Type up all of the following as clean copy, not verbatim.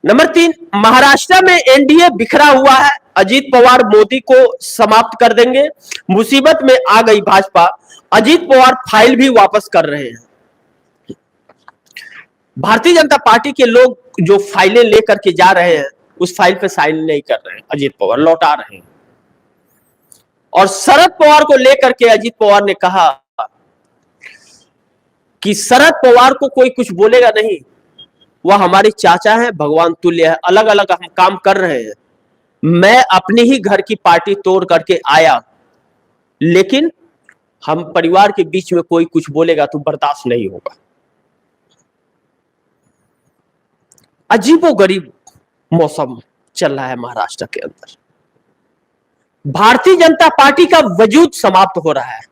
Number 3, Maharashtra में NDA बिखरा हुआ है। अजीत पवार मोदी को समाप्त कर देंगे। मुसीबत में आ गई भाजपा। अजीत पवार फाइल भी वापस कर रहे हैं। भारतीय जनता पार्टी के लोग जो फाइलें लेकर के जा रहे हैं उस फाइल पे साइन नहीं कर रहे हैं, अजीत पवार लौटा रहे हैं। और शरद पवार को लेकर के अजीत पवार ने कहा कि शरद पवार को कोई कुछ बोलेगा नहीं, वह हमारे चाचा हैं, भगवान तुल्य है। अलग अलग हम काम कर रहे हैं। मैं अपने ही घर की पार्टी तोड़ करके आया, लेकिन हम परिवार के बीच में कोई कुछ बोलेगा तो बर्दाश्त नहीं होगा। अजीबोगरीब मौसम चल रहा है महाराष्ट्र के अंदर। भारतीय जनता पार्टी का वजूद समाप्त हो रहा है।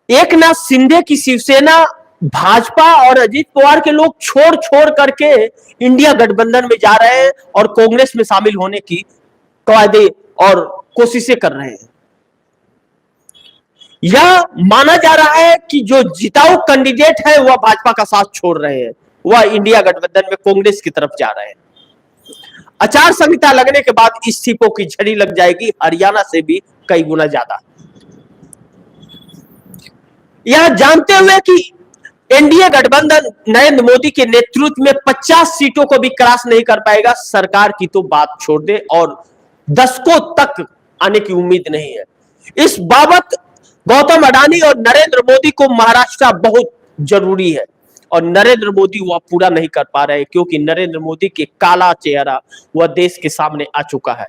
एकनाथ शिंदे की शिवसेना, भाजपा और अजीत पवार के लोग छोड़ छोड़ करके इंडिया गठबंधन में जा रहे हैं और कांग्रेस में शामिल होने की कवायदे और कोशिशें कर रहे हैं। यह माना जा रहा है कि जो जिताऊ कैंडिडेट है वह भाजपा का साथ छोड़ रहे हैं, वह इंडिया गठबंधन में कांग्रेस की तरफ जा रहे हैं। आचार संहिता लगने के बाद इस्तीफों की झड़ी लग जाएगी, हरियाणा से भी कई गुना ज्यादा। यह जानते हुए कि एनडीए गठबंधन नरेंद्र मोदी के नेतृत्व में 50 सीटों को भी क्रॉस नहीं कर पाएगा, सरकार की तो बात छोड़ दे और दशकों तक आने की उम्मीद नहीं है। इस बाबत गौतम अडानी और नरेंद्र मोदी को महाराष्ट्र बहुत जरूरी है और नरेंद्र मोदी वह पूरा नहीं कर पा रहे क्योंकि नरेंद्र मोदी के काला चेहरा वह देश के सामने आ चुका है।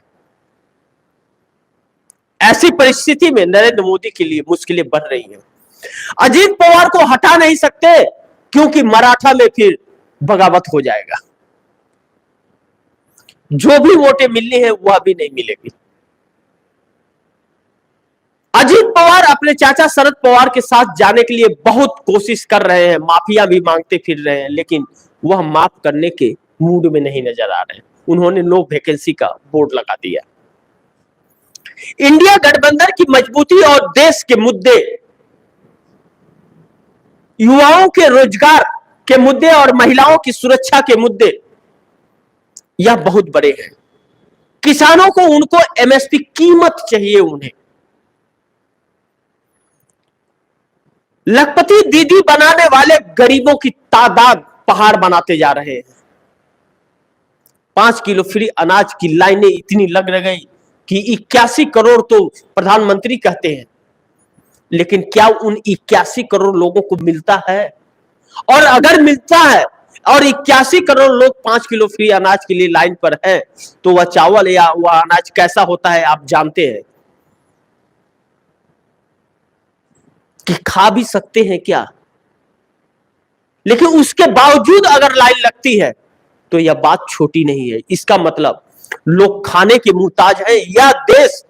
ऐसी परिस्थिति में नरेंद्र मोदी के लिए मुश्किलें बढ़ रही हैं। अजीत पवार को हटा नहीं सकते क्योंकि मराठा में फिर बगावत हो जाएगा। जो भी वोटें मिलनी है वह भी नहीं मिलेगी। अजीत पवार अपने चाचा शरद पवार के साथ जाने के लिए बहुत कोशिश कर रहे हैं, माफिया भी मांगते फिर रहे हैं, लेकिन वह माफ करने के मूड में नहीं नजर आ रहे हैं। उन्होंने नो वैकेंसी का बोर्ड लगा दिया। इंडिया गठबंधन की मजबूती और देश के मुद्दे, युवाओं के रोजगार के मुद्दे और महिलाओं की सुरक्षा के मुद्दे यह बहुत बड़े हैं। किसानों को उनको एमएसपी कीमत चाहिए। उन्हें लखपति दीदी बनाने वाले गरीबों की तादाद पहाड़ बनाते जा रहे हैं। 5 किलो फ्री अनाज की लाइनें इतनी लग गई कि 81 करोड़ तो प्रधानमंत्री कहते हैं, लेकिन क्या उन 81 करोड़ लोगों को मिलता है? और अगर मिलता है और 81 करोड़ लोग 5 किलो फ्री अनाज के लिए लाइन पर है तो वह चावल या वह अनाज कैसा होता है आप जानते हैं कि खा भी सकते हैं क्या? लेकिन उसके बावजूद अगर लाइन लगती है तो यह बात छोटी नहीं है। इसका मतलब लोग खाने के मुहताज हैं। यह देश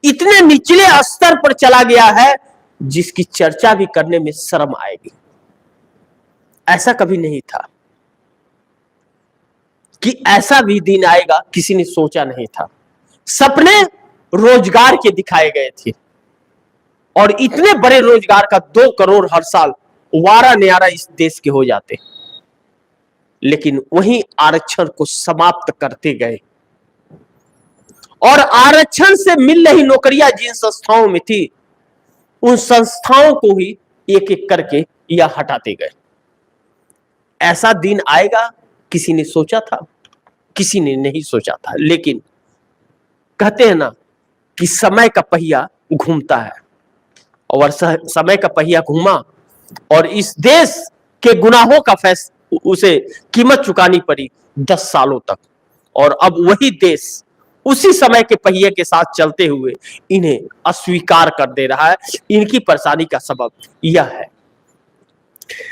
इतने निचले स्तर पर चला गया है जिसकी चर्चा भी करने में शर्म आएगी। ऐसा कभी नहीं था कि ऐसा भी दिन आएगा, किसी ने सोचा नहीं था। सपने रोजगार के दिखाए गए थे और इतने बड़े रोजगार का 2 करोड़ हर साल वारा न्यारा इस देश के हो जाते, लेकिन वही आरक्षण को समाप्त करते गए और आरक्षण से मिल रही नौकरियां जिन संस्थाओं में थी उन संस्थाओं को ही एक एक करके यह हटाते गए। ऐसा दिन आएगा किसी ने सोचा था? किसी ने नहीं सोचा था। लेकिन कहते हैं ना कि समय का पहिया घूमता है और समय का पहिया घूमा और इस देश के गुनाहों का उसे कीमत चुकानी पड़ी 10 सालों तक। और अब वही देश उसी समय के पहिए के साथ चलते हुए इन्हें अस्वीकार कर दे रहा है। इनकी परेशानी का सबब यह है।